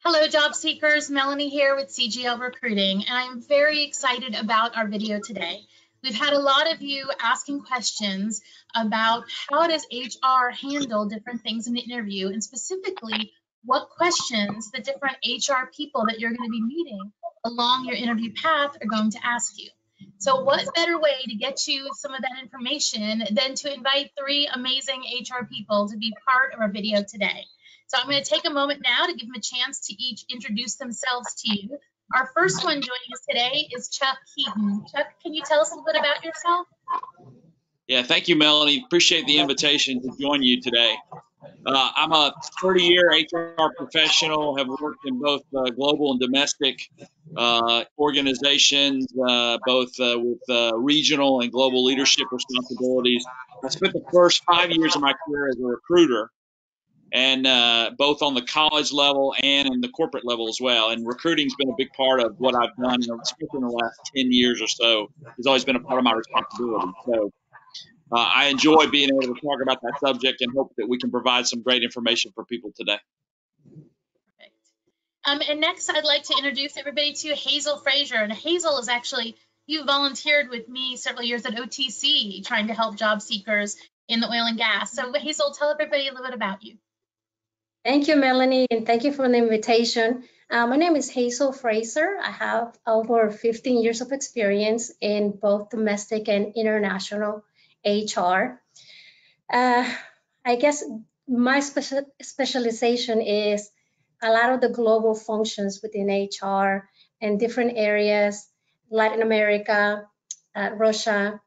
Hello, job seekers. Melanie here with CGL Recruiting, and I'm very excited about our video today. We've had a lot of you asking questions about how does HR handle different things in the interview, and specifically what questions the different HR people that you're going to be meeting along your interview path are going to ask you. So what better way to get you some of that information than to invite 3 amazing HR people to be part of our video today. So I'm going to take a moment now to give them a chance to each introduce themselves to you. Our first one joining us today is Chuck Heaton. Chuck, can you tell us a little bit about yourself? Yeah, thank you, Melanie. Appreciate the invitation to join you today. I'm a 30-year HR professional, have worked in both global and domestic organizations, both with regional and global leadership responsibilities. I spent the first 5 years of my career as a recruiter, and both on the college level and in the corporate level as well. And recruiting's been a big part of what I've done, especially in the last 10 years or so. It's always been a part of my responsibility. So I enjoy being able to talk about that subject and hope that we can provide some great information for people today. Perfect. And next, I'd like to introduce everybody to Hazel Frazier. And Hazel is actually, you volunteered with me several years at OTC trying to help job seekers in the oil and gas. So Hazel, tell everybody a little bit about you. Thank you, Melanie, and thank you for the invitation. My name is Hazel Fraser. I have over 15 years of experience in both domestic and international HR. I guess my specialization is a lot of the global functions within HR and different areas, Latin America, Russia,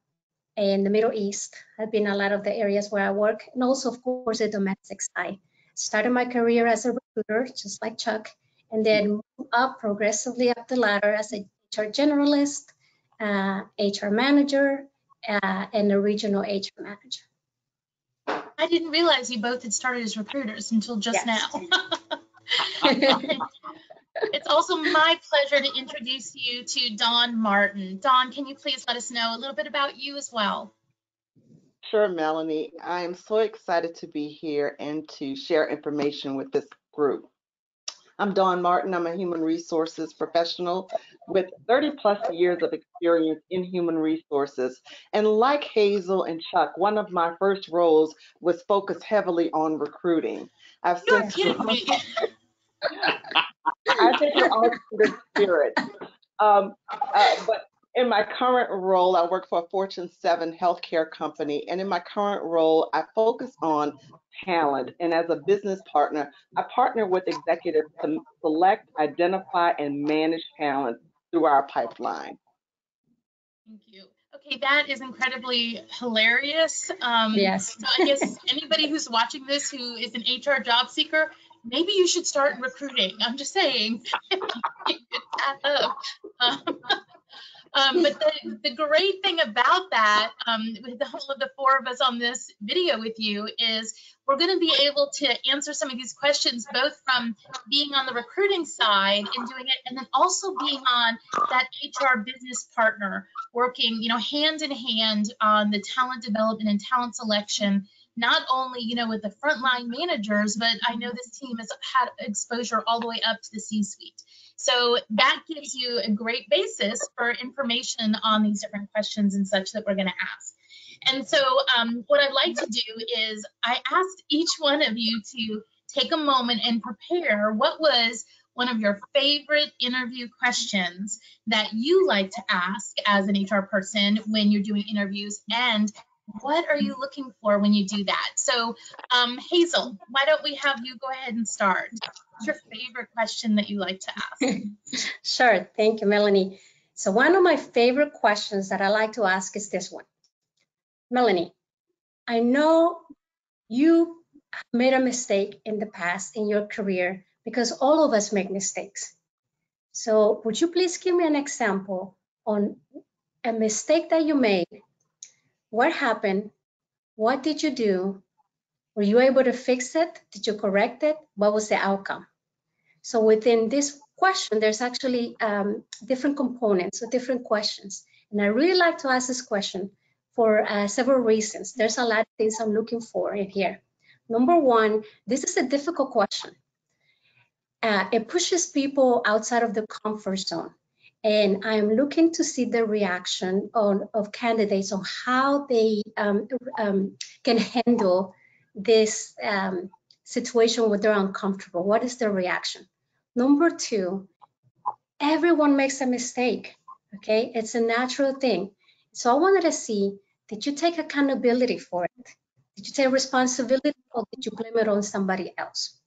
and the Middle East have been a lot of the areas where I work, and also, of course, the domestic side. Started my career as a recruiter, just like Chuck, and then moved up progressively up the ladder as a HR generalist, HR manager, and a regional HR manager. I didn't realize you both had started as recruiters until just now. It's also my pleasure to introduce you to Dawn Martin. Dawn, can you please let us know a little bit about you as well? Sure, Melanie. I am so excited to be here and to share information with this group. I'm Dawn Martin. I'm a human resources professional with 30+ years of experience in human resources. And like Hazel and Chuck, one of my first roles was focused heavily on recruiting. You're kidding me. I think we're all kindred spirit. But in my current role, I work for a Fortune 7 healthcare company. And in my current role, I focus on talent. And as a business partner, I partner with executives to select, identify, and manage talent through our pipeline. Thank you. Okay, that is incredibly hilarious. Yes. So I guess anybody who's watching this who is an HR job seeker, maybe you should start recruiting. I'm just saying. But the great thing about that, with all of the 4 of us on this video with you, is we're going to be able to answer some of these questions, both from being on the recruiting side and doing it, and then also being on that HR business partner, working, hand in hand on the talent development and talent selection, not only, with the frontline managers, but I know this team has had exposure all the way up to the C-suite. So that gives you a great basis for information on these different questions and such that we're going to ask. And so what I'd like to do is I asked each one of you to take a moment and prepare what was one of your favorite interview questions that you like to ask as an HR person when you're doing interviews, and what are you looking for when you do that? So Hazel, why don't we have you go ahead and start? What's your favorite question that you like to ask? Sure. Thank you, Melanie. So one of my favorite questions that I like to ask is this one. Melanie, I know you made a mistake in the past in your career, because all of us make mistakes. So would you please give me an example on a mistake that you made? What happened? What did you do? Were you able to fix it? Did you correct it? What was the outcome? So within this question, there's actually different components or different questions. And I really like to ask this question for several reasons. There's a lot of things I'm looking for in here. Number one, this is a difficult question. It pushes people outside of the comfort zone. And I'm looking to see the reaction of candidates on how they can handle this situation where they're uncomfortable. What is their reaction? Number two, everyone makes a mistake, okay? It's a natural thing. So I wanted to see, did you take accountability for it? Did you take responsibility, or did you blame it on somebody else?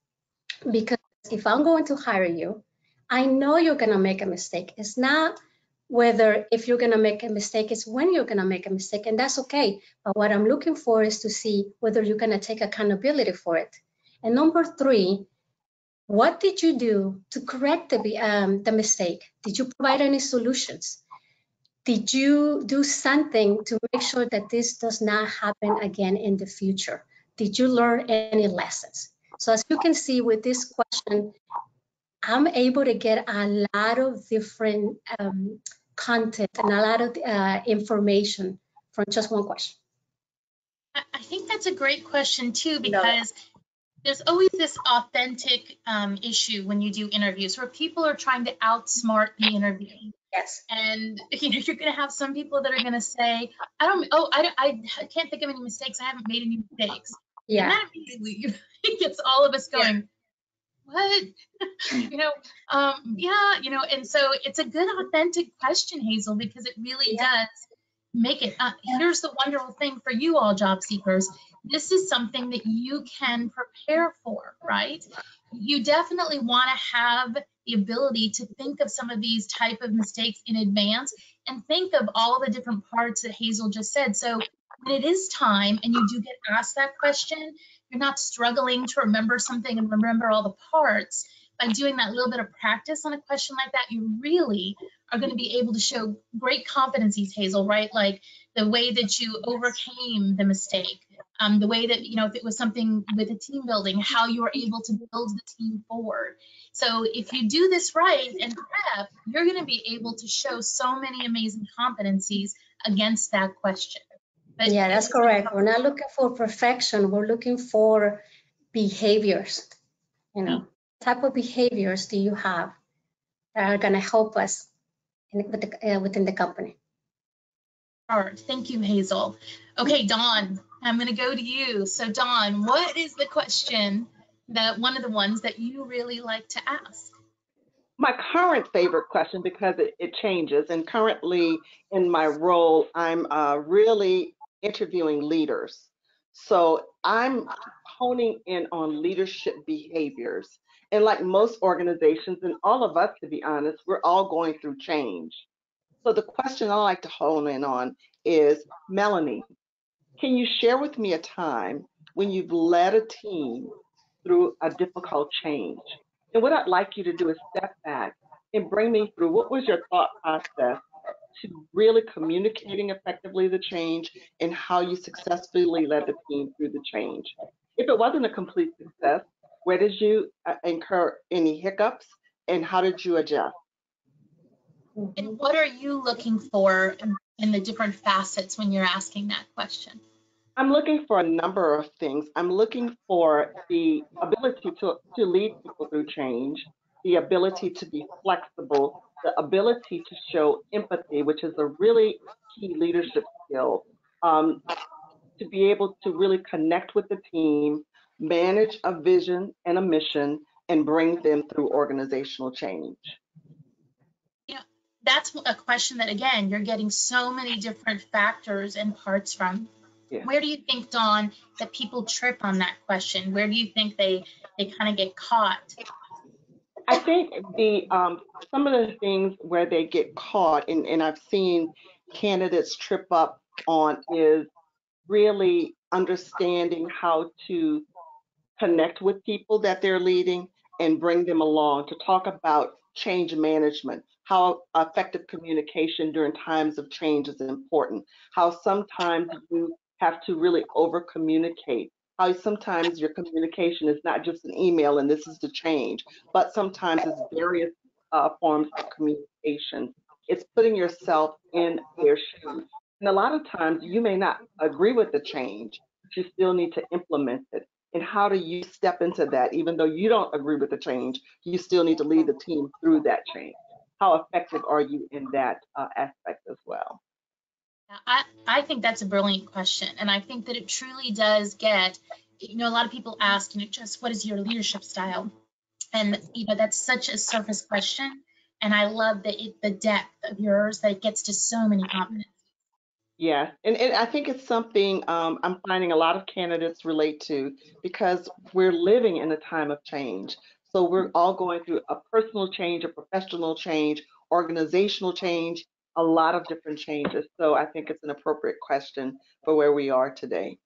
Because if I'm going to hire you, I know you're going to make a mistake. It's not whether if you're going to make a mistake, it's when you're going to make a mistake, and that's okay. But what I'm looking for is to see whether you're going to take accountability for it. And number three, what did you do to correct the mistake? Did you provide any solutions? Did you do something to make sure that this does not happen again in the future? Did you learn any lessons? So as you can see with this question, I'm able to get a lot of different content and a lot of information from just one question. I think that's a great question too, because there's always this authentic issue when you do interviews where people are trying to outsmart the interview. Yes. And you're going to have some people that are going to say, I can't think of any mistakes. I haven't made any mistakes. Yeah. And that immediately gets all of us going, what? And so it's a good authentic question, Hazel, because it really does make it. Here's the wonderful thing for you all job seekers. This is something that you can prepare for, right? You definitely want to have the ability to think of some of these type of mistakes in advance and think of all the different parts that Hazel just said. So when it is time and you do get asked that question, you're not struggling to remember something and remember all the parts. By doing that little bit of practice on a question like that, you really are going to be able to show great competencies, Hazel, right? Like the way that you overcame the mistake, the way that, if it was something with a team building, how you were able to build the team forward. So if you do this right and prep, you're going to be able to show so many amazing competencies against that question. But yeah, that's correct. We're not looking for perfection. We're looking for behaviors. What type of behaviors do you have that are going to help us within the company? All right. Thank you, Hazel. Okay, Dawn, I'm going to go to you. So, Dawn, what is the question that one of the ones that you really like to ask? My current favorite question, because it changes, and currently in my role, I'm really interviewing leaders. So I'm honing in on leadership behaviors. And like most organizations, and all of us, to be honest, we're all going through change. So the question I like to hone in on is, Melanie, can you share with me a time when you've led a team through a difficult change? And what I'd like you to do is step back and bring me through what was your thought process to really communicating effectively the change and how you successfully led the team through the change. If it wasn't a complete success, where did you incur any hiccups and how did you adjust? And what are you looking for in the different facets when you're asking that question? I'm looking for a number of things. I'm looking for the ability to lead people through change, the ability to be flexible, the ability to show empathy, which is a really key leadership skill, to be able to really connect with the team, manage a vision and a mission, and bring them through organizational change. Yeah, that's a question that, again, you're getting so many different factors and parts from. Yeah. Where do you think, Dawn, that people trip on that question? Where do you think they kind of get caught? I think some of the things where they get caught, and I've seen candidates trip up on, is really understanding how to connect with people that they're leading and bring them along, to talk about change management, how effective communication during times of change is important, how sometimes you have to really over communicate, how sometimes your communication is not just an email and this is the change, but sometimes it's various forms of communication. It's putting yourself in their shoes. And a lot of times you may not agree with the change, but you still need to implement it. and how do you step into that? Even though you don't agree with the change, you still need to lead the team through that change. How effective are you in that aspect as well? I think that's a brilliant question. And I think that it truly does get, a lot of people ask, just what is your leadership style? And, that's such a surface question. And I love the depth of yours that it gets to so many competencies. Yeah, and I think it's something I'm finding a lot of candidates relate to because we're living in a time of change. So we're all going through a personal change, a professional change, organizational change, a lot of different changes. So I think it's an appropriate question for where we are today.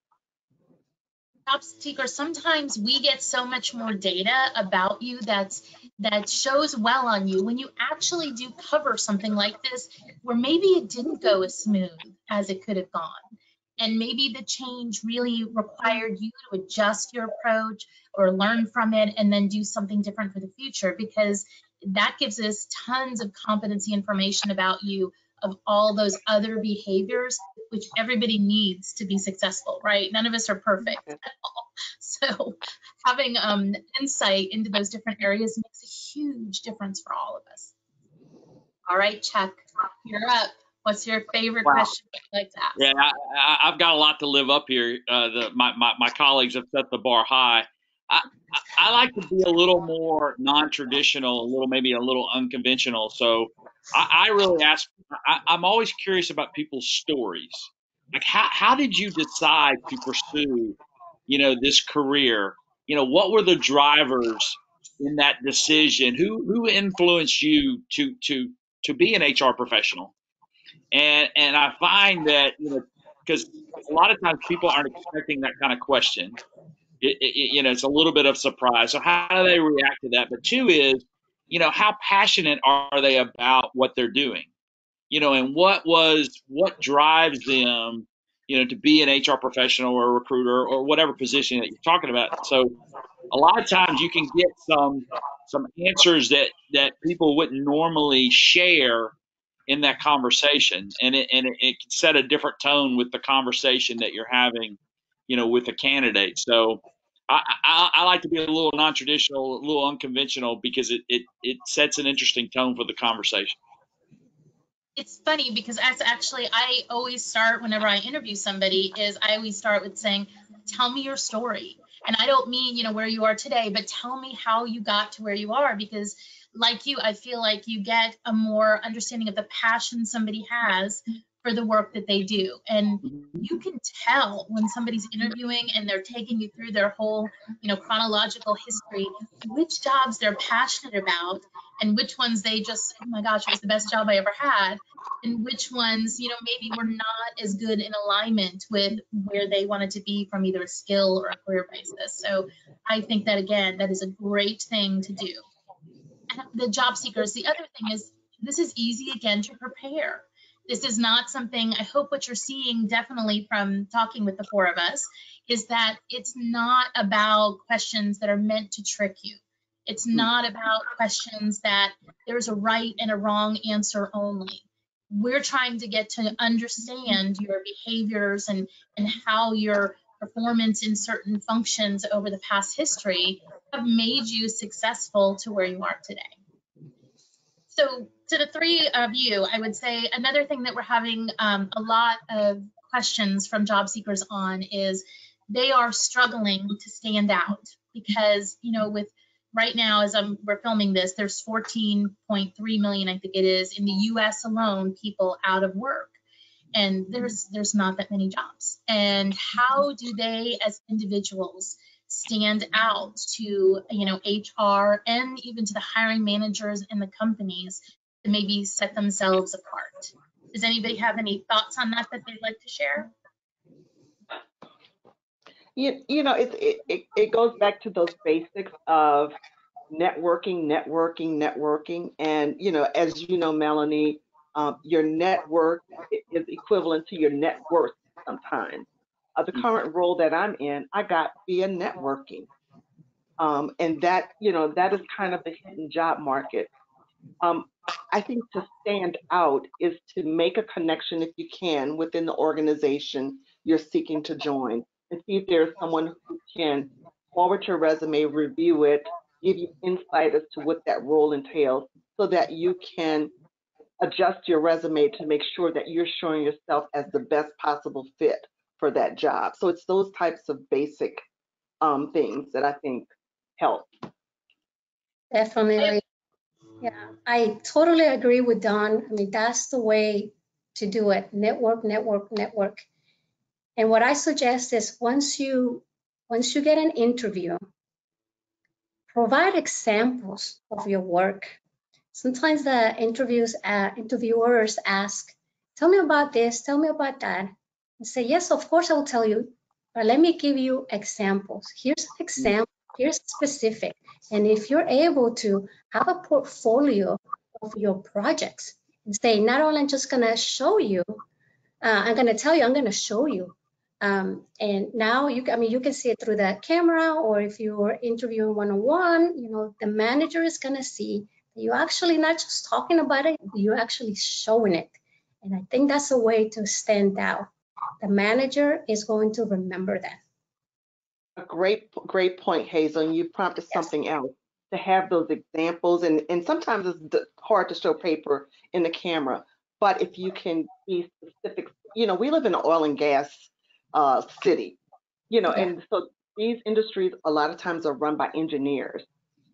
Job seeker, sometimes we get so much more data about you that shows well on you when you actually do cover something like this, where maybe it didn't go as smooth as it could have gone. And maybe the change really required you to adjust your approach or learn from it and then do something different for the future, because that gives us tons of competency information about you, of all those other behaviors which everybody needs to be successful, right? None of us are perfect at all. So having insight into those different areas makes a huge difference for all of us. All right, Chuck, you're up. What's your favorite question you'd like to ask? Yeah, I've got a lot to live up here. My colleagues have set the bar high. I like to be a little more non-traditional, maybe a little unconventional. So I really ask. I'm always curious about people's stories. Like, how did you decide to pursue, this career? What were the drivers in that decision? Who influenced you to be an HR professional? And I find that, because a lot of times people aren't expecting that kind of question. It's a little bit of surprise. So how do they react to that? But two is, how passionate are they about what they're doing? And what drives them, to be an HR professional or a recruiter or whatever position that you're talking about. So a lot of times you can get some answers that people wouldn't normally share in that conversation, and it can set a different tone with the conversation that you're having, with a candidate. So I like to be a little non-traditional, a little unconventional, because it sets an interesting tone for the conversation. It's funny because I always start whenever I interview somebody is I always start with saying, tell me your story. And I don't mean, where you are today, but tell me how you got to where you are, because like you, I feel like you get a more understanding of the passion somebody has for the work that they do. And you can tell when somebody's interviewing and they're taking you through their whole, chronological history, which jobs they're passionate about and which ones they just, oh my gosh, it was the best job I ever had, and which ones, maybe were not as good in alignment with where they wanted to be from either a skill or a career basis. So I think that, again, that is a great thing to do. And the job seekers, the other thing is, this is easy, again, to prepare. This is not something, I hope what you're seeing definitely from talking with the four of us, is that it's not about questions that are meant to trick you. It's not about questions that there's a right and a wrong answer only. We're trying to get to understand your behaviors and how your performance in certain functions over the past history have made you successful to where you are today. So to the three of you, I would say another thing that we're having a lot of questions from job seekers on is they are struggling to stand out because, with right now, as we're filming this, there's 14.3 million, I think it is, in the US alone, people out of work. And there's not that many jobs. And how do they, as individuals, stand out to, HR and even to the hiring managers and the companies to maybe set themselves apart? Does anybody have any thoughts on that they'd like to share? It goes back to those basics of networking. And, as you know, Melanie, your network is equivalent to your net worth sometimes. The current role that I'm in, I got via networking. And that is kind of the hidden job market. I think to stand out is to make a connection, if you can, within the organization you're seeking to join, and see if there's someone who can forward your resume, review it, give you insight as to what that role entails so that you can adjust your resume to make sure that you're showing yourself as the best possible fit for that job. So it's those types of basic things that I think help. Definitely. Yeah, I totally agree with Don. I mean, that's the way to do it. Network, network, network. And what I suggest is once you get an interview, provide examples of your work. Sometimes the interviewers ask, tell me about this, tell me about that. And say, yes, of course I will tell you, but let me give you examples. Here's an example, here's specific. And if you're able to have a portfolio of your projects and say, not only I'm just gonna show you, I'm gonna tell you, I'm gonna show you. And now you can see it through the camera, or if you're interviewing one-on-one, the manager is gonna see that you're actually not just talking about it, you're actually showing it. And I think that's a way to stand out. The manager is going to remember that. A great point, Hazel. And you prompted something else, to have those examples. And sometimes it's hard to show paper in the camera, but if you can be specific, we live in an oil and gas city, and so these industries a lot of times are run by engineers.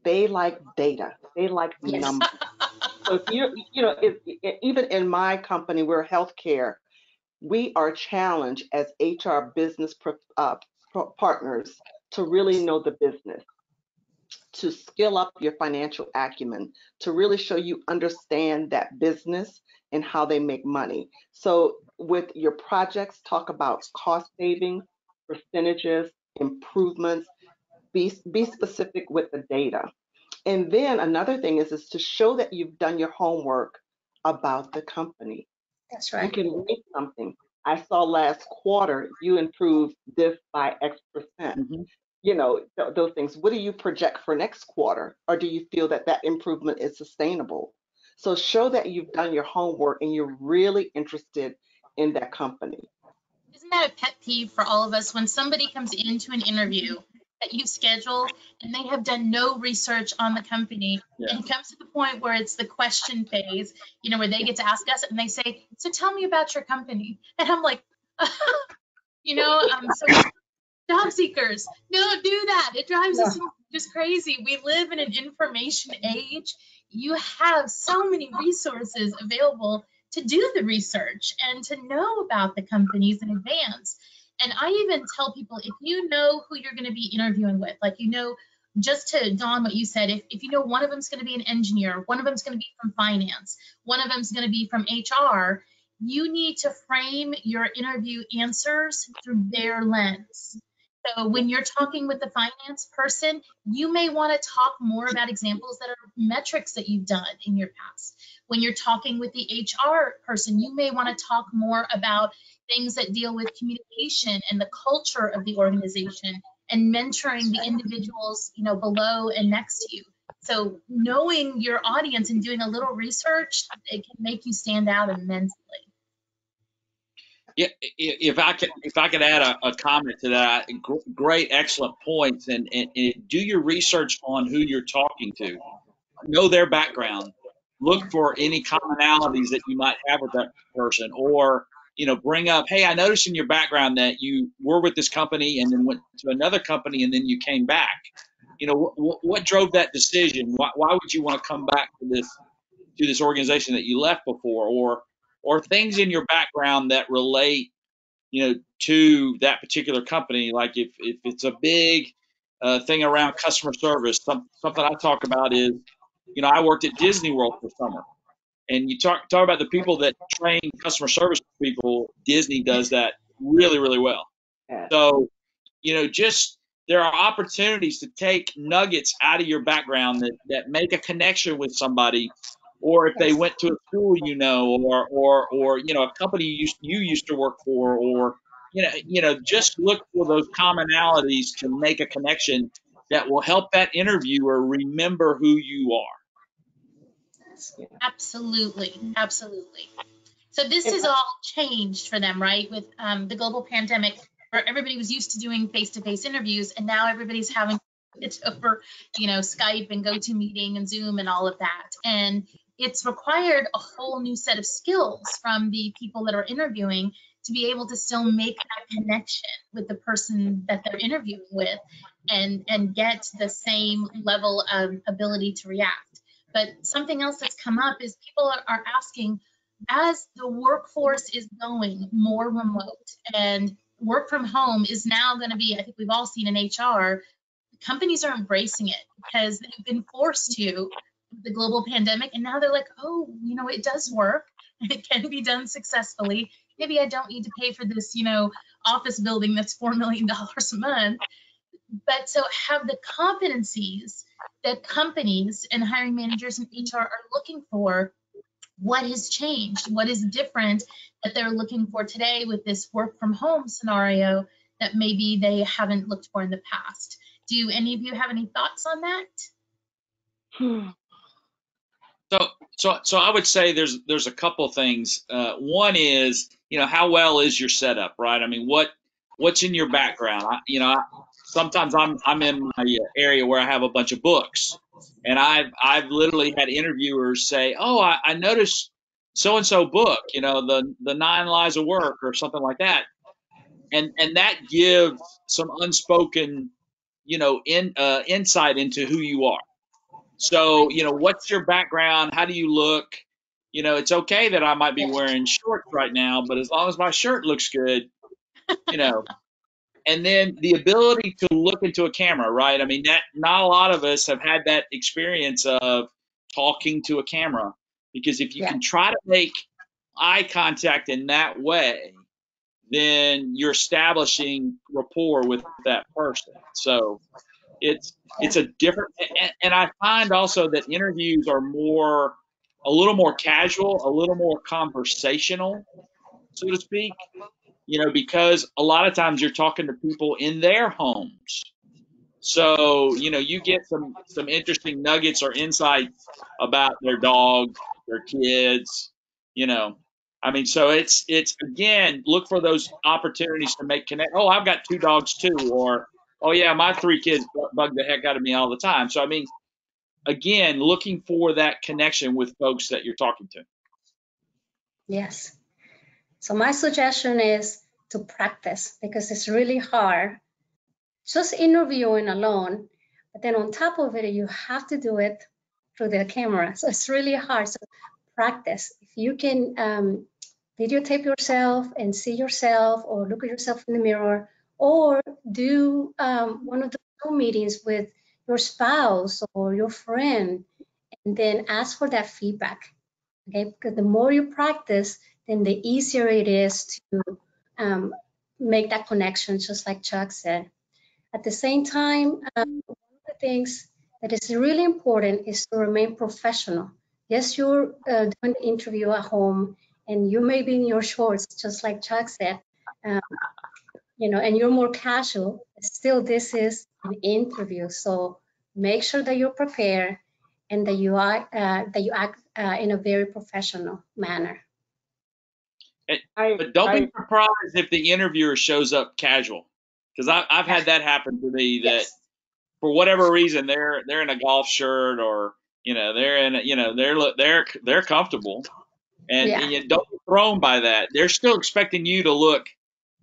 They like data. They like numbers. So even in my company, we're healthcare. We are challenged as HR business partners to really know the business, to skill up your financial acumen, to really show you understand that business and how they make money. So with your projects, talk about cost savings, percentages, improvements, be specific with the data. And then another thing is to show that you've done your homework about the company. That's right. You can rate something. I saw last quarter you improved this by X percent. Those things. What do you project for next quarter? Or do you feel that improvement is sustainable? So show that you've done your homework and you're really interested in that company. Isn't that a pet peeve for all of us when somebody comes into an interview that you've scheduled and they have done no research on the company, and it comes to the point where it's the question phase, where they get to ask us and they say, so tell me about your company. And I'm like, so job seekers, don't do that. It drives us just crazy. We live in an information age. You have so many resources available to do the research and to know about the companies in advance. And I even tell people, if you know who you're going to be interviewing with, like, just to Dawn, what you said, if you know one of them's going to be an engineer, one of them's going to be from finance, one of them's going to be from HR, you need to frame your interview answers through their lens. So when you're talking with the finance person, you may want to talk more about examples that are metrics that you've done in your past. When you're talking with the HR person, you may want to talk more about things that deal with communication and the culture of the organization and mentoring the individuals, below and next to you. So knowing your audience and doing a little research, it can make you stand out immensely. Yeah, if I could add a comment to that, great, excellent points, and do your research on who you're talking to, know their background, look for any commonalities that you might have with that person, or bring up, hey, I noticed in your background that you were with this company and then went to another company and then you came back. What drove that decision? Why would you want to come back to this organization that you left before, or things in your background that relate to that particular company. Like if it's a big thing around customer service, something I talk about is, I worked at Disney World for summer, and you talk about the people that train customer service people. Disney does that really, really well. So, just there are opportunities to take nuggets out of your background that make a connection with somebody, or if they went to a school, or a company you used to work for, or just look for those commonalities to make a connection that will help that interviewer remember who you are. Absolutely. So this has all changed for them, right? With the global pandemic, everybody was used to doing face-to-face interviews, and now everybody's having it over, Skype and GoToMeeting and Zoom and all of that. And it's required a whole new set of skills from the people that are interviewing to be able to still make that connection with the person that they're interviewing with and get the same level of ability to react. But something else that's come up is people are asking, as the workforce is going more remote and work from home is now going to be, I think we've all seen in HR, companies are embracing it because they've been forced to the global pandemic, and now they're like, oh, it does work. It can be done successfully. Maybe I don't need to pay for this, office building that's $4 million a month. But so have the competencies that companies and hiring managers and HR are looking for. What has changed? What is different that they're looking for today with this work from home scenario that maybe they haven't looked for in the past? Do any of you have any thoughts on that? So I would say there's a couple things. One is, how well is your setup, right? I mean, what's in your background? Sometimes I'm in my area where I have a bunch of books, and I've literally had interviewers say, oh, I noticed so and so book, the 9 Lives of Work or something like that, and that gives some unspoken, insight into who you are. So, what's your background? How do you look? It's okay that I might be wearing shorts right now, but as long as my shirt looks good, and then the ability to look into a camera, right? I mean, that not a lot of us have had that experience of talking to a camera, because if you can try to make eye contact in that way, then you're establishing rapport with that person. So it's a different, and I find also that interviews are a little more casual, a little more conversational, so to speak, because a lot of times you're talking to people in their homes. So, you get some interesting nuggets or insights about their dog, their kids, I mean, so it's again, look for those opportunities to make connect. Oh, I've got 2 dogs too, or oh yeah, my 3 kids bug the heck out of me all the time. So I mean, again, looking for that connection with folks that you're talking to. Yes. So my suggestion is to practice, because it's really hard just interviewing alone. But then on top of it, you have to do it through the camera. So it's really hard. So practice. If you can videotape yourself and see yourself, or look at yourself in the mirror, or do one of the Zoom meetings with your spouse or your friend, and then ask for that feedback. Okay, because the more you practice, then the easier it is to make that connection, just like Chuck said. At the same time, one of the things that is really important is to remain professional. Yes, you're doing the interview at home, and you may be in your shorts, just like Chuck said, and you're more casual. Still, this is an interview, so make sure that you're prepared and that you act in a very professional manner. But don't be surprised if the interviewer shows up casual, because I've had that happen to me. That for whatever reason they're in a golf shirt, or they're in they're comfortable, and you don't be thrown by that. They're still expecting you to look,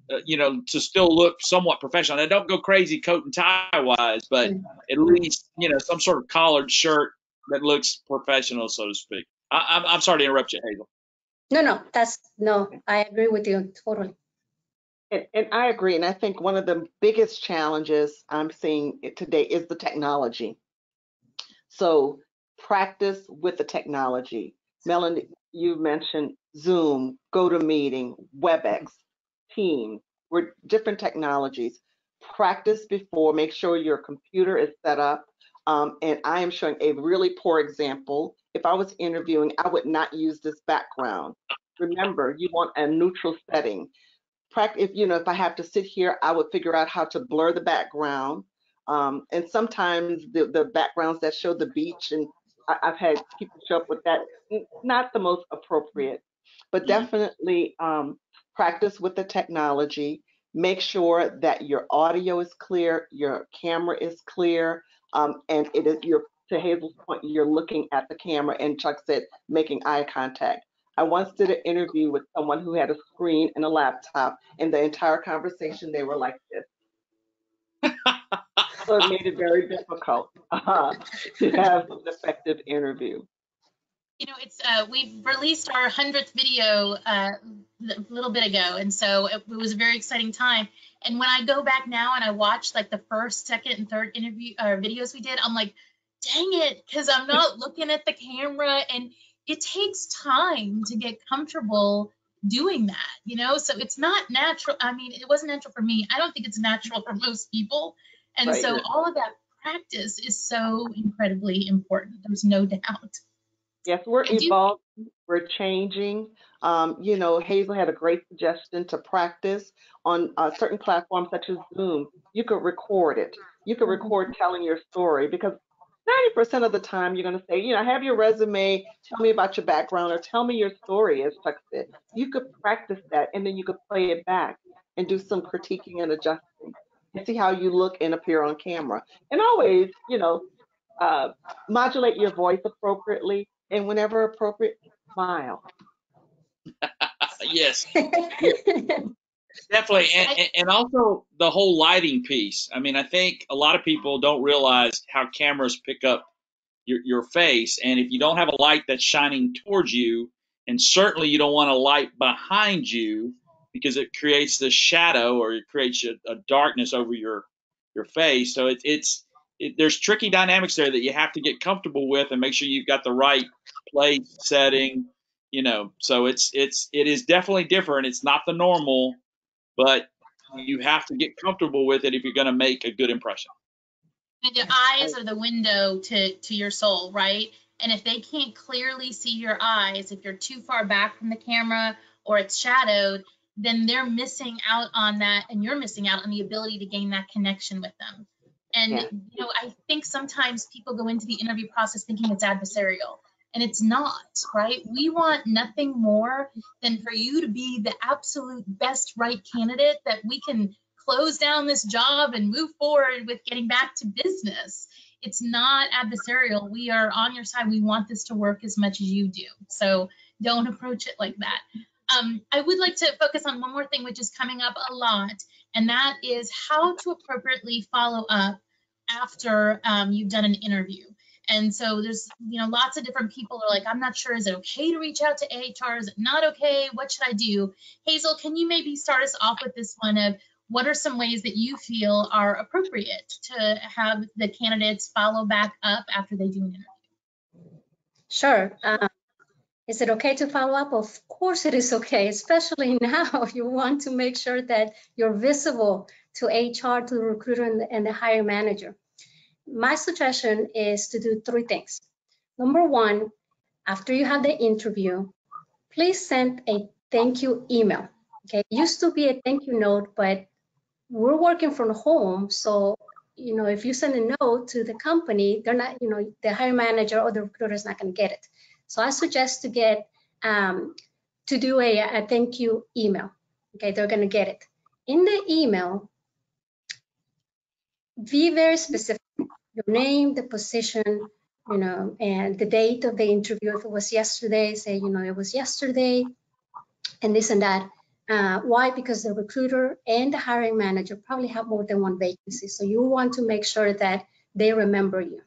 to still look somewhat professional. Now, don't go crazy coat and tie wise, but at least some sort of collared shirt that looks professional, so to speak. I'm sorry to interrupt you, Hazel. No, I agree with you totally. And I agree. And I think one of the biggest challenges I'm seeing today is the technology. So practice with the technology. Melanie, you mentioned Zoom, GoToMeeting, WebEx, Teams. We're different technologies. Practice before, make sure your computer is set up. And I am showing a really poor example. If I was interviewing, I would not use this background. Remember, you want a neutral setting. If I have to sit here, I would figure out how to blur the background. And sometimes the backgrounds that show the beach, and I've had people show up with that, not the most appropriate, but definitely practice with the technology. Make sure that your audio is clear, your camera is clear, and it is to Hazel's point, you're looking at the camera, and Chuck said making eye contact. I once did an interview with someone who had a screen and a laptop, and the entire conversation they were like this. So it made it very difficult to have an effective interview. You know, it's we've released our 100th video a little bit ago, and so it was a very exciting time. And when I go back now and I watch like the first, second, and third interview videos we did, I'm like, dang it, because I'm not looking at the camera, and it takes time to get comfortable doing that, you know. So it's not natural. I mean, it wasn't natural for me. I don't think it's natural for most people, and Right. so all of that practice is so incredibly important. There's no doubt. Yes, we're evolving, we're changing. You know, Hazel had a great suggestion to practice on certain platforms such as Zoom. You could record it. You could record telling your story, because 90% of the time you're going to say, you know, have your resume, tell me about your background, or tell me your story, as Chuck said. You could practice that, and then you could play it back and do some critiquing and adjusting and see how you look and appear on camera. And always, you know, modulate your voice appropriately, and whenever appropriate, smile. Yes. Definitely. And also the whole lighting piece. I mean, I think a lot of people don't realize how cameras pick up your face. And if you don't have a light that's shining towards you, and certainly you don't want a light behind you, because it creates this shadow, or it creates a darkness over your face. So there's tricky dynamics there that you have to get comfortable with, and make sure you've got the right place setting, you know. So it is definitely different. It's not the normal, but you have to get comfortable with it if you're going to make a good impression. And your eyes are the window to your soul, right? And if they can't clearly see your eyes, if you're too far back from the camera or it's shadowed, then they're missing out on that, and you're missing out on the ability to gain that connection with them. And Yeah. you know, I think sometimes people go into the interview process thinking it's adversarial, and it's not, right? We want nothing more than for you to be the absolute best right candidate that we can close down this job and move forward with getting back to business. It's not adversarial. We are on your side. We want this to work as much as you do. So don't approach it like that. I would like to focus on one more thing, which is coming up a lot, and that is how to appropriately follow up after you've done an interview. And so there's, you know, lots of different people are like, I'm not sure, is it okay to reach out to HR? Is it not okay? What should I do? Hazel, can you maybe start us off with this one of what are some ways that you feel are appropriate to have the candidates follow back up after they do an interview? Sure. Is it okay to follow up? Of course it is okay, especially now. You want to make sure that you're visible to HR, to the recruiter, and the hiring manager. My suggestion is to do 3 things. Number 1, after you have the interview, please send a thank you email. Okay, it used to be a thank you note, but we're working from home, so you know, if you send a note to the company, they're not, you know, the hiring manager or the recruiter is not going to get it. So I suggest to get to do a thank you email. Okay, they're going to get it. In the email, be very specific. Your name, the position, you know, and the date of the interview. If it was yesterday, say, you know, it was yesterday, and this and that. Why? Because the recruiter and the hiring manager probably have more than one vacancy. So you want to make sure that they remember you.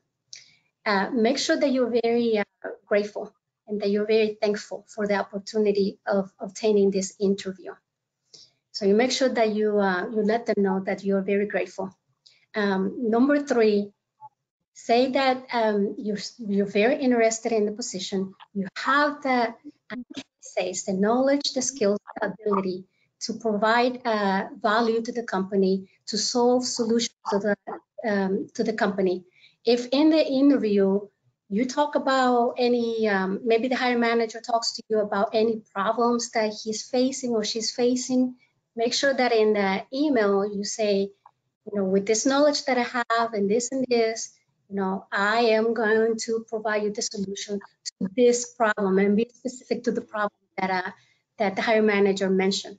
Make sure that you're very grateful and that you're very thankful for the opportunity of obtaining this interview. So you make sure that you let them know that you're very grateful. Number 3, say that you're very interested in the position. You have the knowledge, the skills, the ability to provide value to the company, to solve solutions to the company. If in the interview you talk about any, maybe the hiring manager talks to you about any problems that he's facing or she's facing, make sure that in the email you say, you know, with this knowledge that I have and this, you know, I am going to provide you the solution to this problem, and be specific to the problem that the hiring manager mentioned.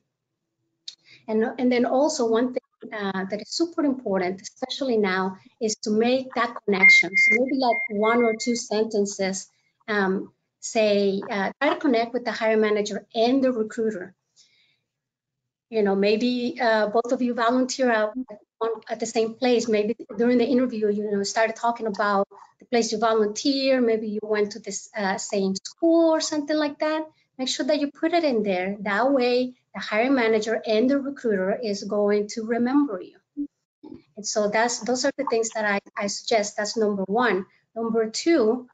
And then also one thing that is super important, especially now, is to make that connection. So maybe like 1 or 2 sentences, try to connect with the hiring manager and the recruiter. You know, maybe both of you volunteer at the same place. Maybe during the interview, you know, started talking about the place you volunteer. Maybe you went to this same school or something like that. Make sure that you put it in there. That way, the hiring manager and the recruiter is going to remember you. And so those are the things that I suggest. That's number 1. Number 2,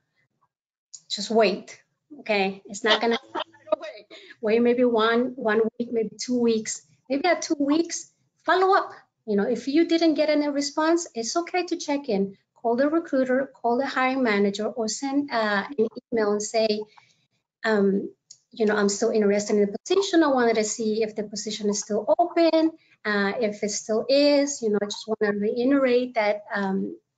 just wait. Okay, it's not gonna wait maybe one week, maybe 2 weeks. Maybe at 2 weeks, follow up. You know, if you didn't get any response, it's okay to check in. Call the recruiter, call the hiring manager, or send an email and say, you know, I'm still interested in the position. I wanted to see if the position is still open. If it still is, you know, I just want to reiterate that,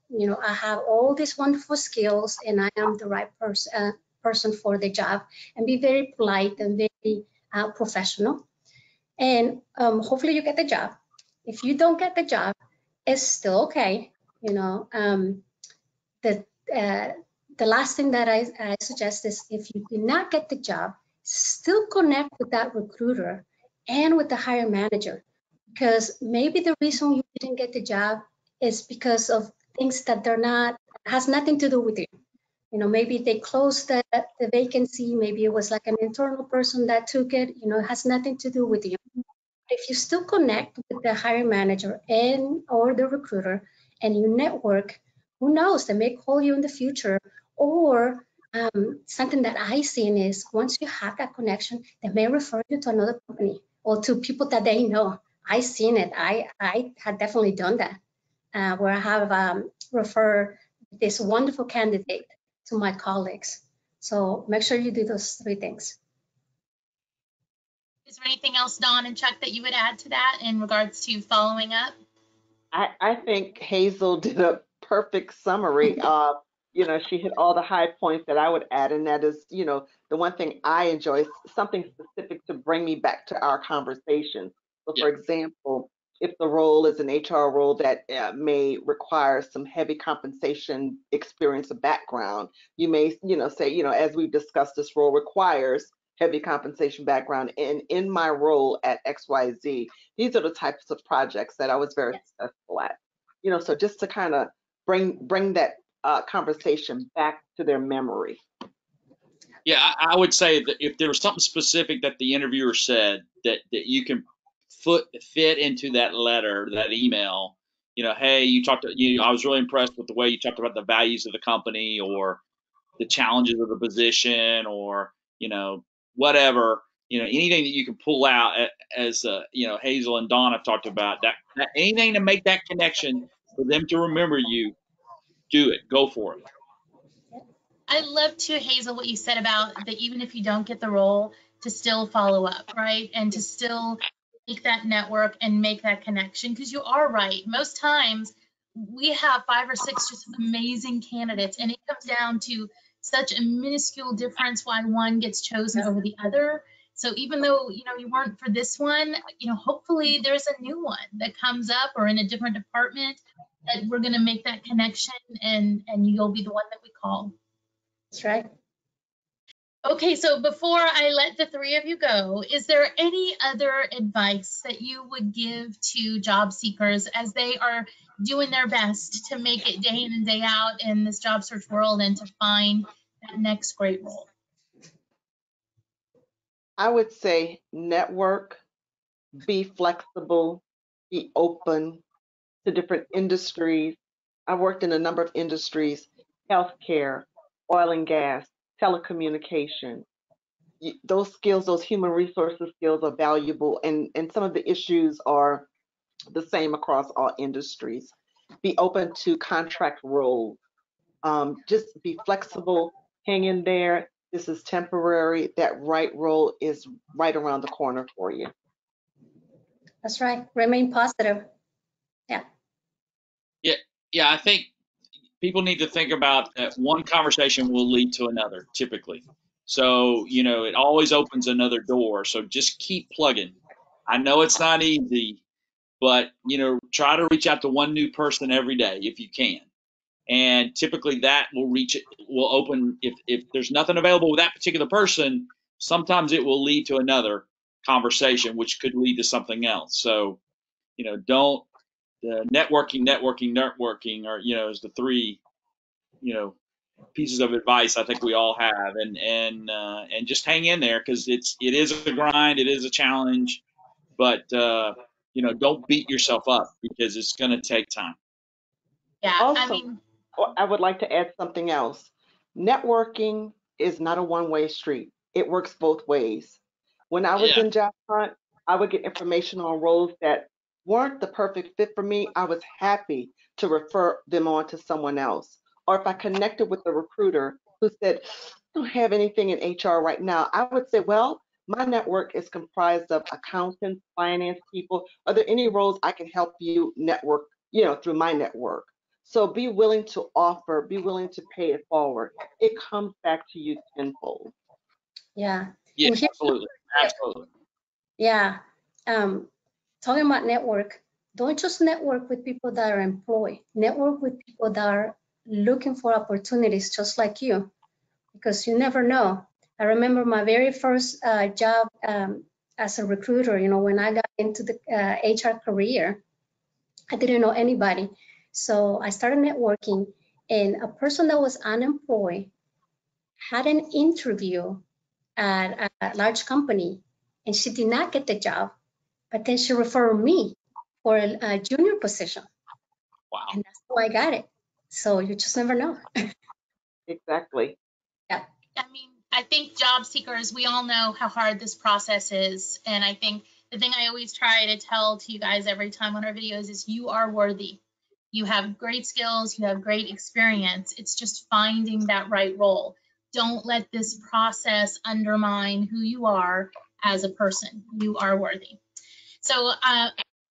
you know, I have all these wonderful skills and I am the right person for the job, and be very polite and very professional. And hopefully you get the job. If you don't get the job, it's still okay. You know, the last thing that I suggest is, if you do not get the job, still connect with that recruiter and with the hiring manager, because maybe the reason you didn't get the job is because of things that has nothing to do with you. You know, maybe they closed the vacancy. Maybe it was like an internal person that took it. You know, it has nothing to do with you. If you still connect with the hiring manager or the recruiter and you network, who knows, they may call you in the future. Or something that I seen is, once you have that connection, they may refer you to another company or to people that they know. I seen it. I had definitely done that, where I have referred this wonderful candidate to my colleagues. So make sure you do those 3 things. Is there anything else, Dawn and Chuck, that you would add to that in regards to following up? I think Hazel did a perfect summary. You know, she hit all the high points that I would add, and that is, you know, the one thing I enjoy is something specific to bring me back to our conversation. So, for example, if the role is an HR role that may require some heavy compensation experience or background, you may, you know, say, you know, as we've discussed, this role requires heavy compensation background. And in my role at XYZ, these are the types of projects that I was very successful at. You know, so just to kind of bring that conversation back to their memory. Yeah, I would say that if there was something specific that the interviewer said that you can fit into that letter, that email, you know, hey, I was really impressed with the way you talked about the values of the company or the challenges of the position, or, you know, whatever, you know, anything that you can pull out as, you know, Hazel and Dawn have talked about, that anything to make that connection for them to remember you, do it, go for it. I love too, Hazel, what you said about that even if you don't get the role, to still follow up, right? And to still make that network and make that connection, because you are right. Most times we have 5 or 6 just amazing candidates, and it comes down to such a minuscule difference why one gets chosen over the other. So even though, you know, you weren't for this one, you know, hopefully there's a new one that comes up or in a different department that we're going to make that connection, and you'll be the one that we call. That's right. Okay, so before I let the 3 of you go, is there any other advice that you would give to job seekers as they are doing their best to make it day in and day out in this job search world and to find that next great role? I would say network, be flexible, be open to different industries. I've worked in a number of industries: healthcare, oil and gas, telecommunication. Those skills, those human resources skills, are valuable, and some of the issues are the same across all industries. Be open to contract roles. Just be flexible, hang in there. This is temporary. That right role is right around the corner for you. That's right. Remain positive. Yeah. Yeah, I think people need to think about that one conversation will lead to another, typically. So, you know, it always opens another door. So just keep plugging. I know it's not easy, but try to reach out to one new person every day if you can. And typically that will open, if there's nothing available with that particular person, sometimes it will lead to another conversation, which could lead to something else. So, don't networking are, is the three, pieces of advice I think we all have, and just hang in there, because it is a grind, it is a challenge, but don't beat yourself up, because it's going to take time. Yeah, Also, I would like to add something else. Networking is not a one-way street. It works both ways. When I was Yeah. in job hunt, I would get information on roles that weren't the perfect fit for me. I was happy to refer them on to someone else. Or if I connected with a recruiter who said, I don't have anything in HR right now, I would say, well, my network is comprised of accountants, finance people. Are there any roles I can help you network, through my network? So be willing to offer, be willing to pay it forward. It comes back to you tenfold. Yeah. Yeah, And absolutely. Absolutely. yeah. Talking about network, don't just network with people that are employed. Network with people that are looking for opportunities just like you, because you never know. I remember my very first job as a recruiter, when I got into the HR career, I didn't know anybody. So I started networking, and a person that was unemployed had an interview at a large company, and she did not get the job, but then she referred me for a junior position. Wow. And that's how I got it. So you just never know. Exactly. Yeah. I mean, I think job seekers, we all know how hard this process is. And I think the thing I always try to tell to you guys every time on our videos is you are worthy. You have great skills, you have great experience. It's just finding that right role. Don't let this process undermine who you are as a person. You are worthy. So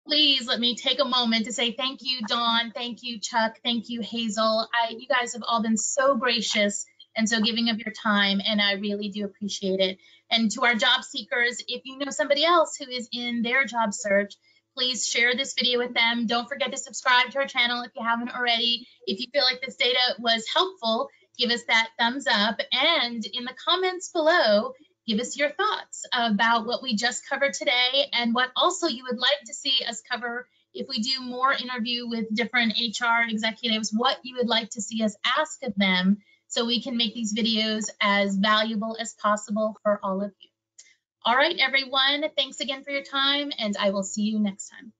please let me take a moment to say thank you, Dawn. Thank you, Chuck. Thank you, Hazel. You guys have all been so gracious and so giving of your time, and I really do appreciate it. And to our job seekers, if you know somebody else who is in their job search, please share this video with them. Don't forget to subscribe to our channel if you haven't already. If you feel like this data was helpful, give us that thumbs up. And in the comments below, give us your thoughts about what we just covered today and what also you would like to see us cover if we do more interview with different HR executives, what you would like to see us ask of them so we can make these videos as valuable as possible for all of you. All right, everyone, thanks again for your time, and I will see you next time.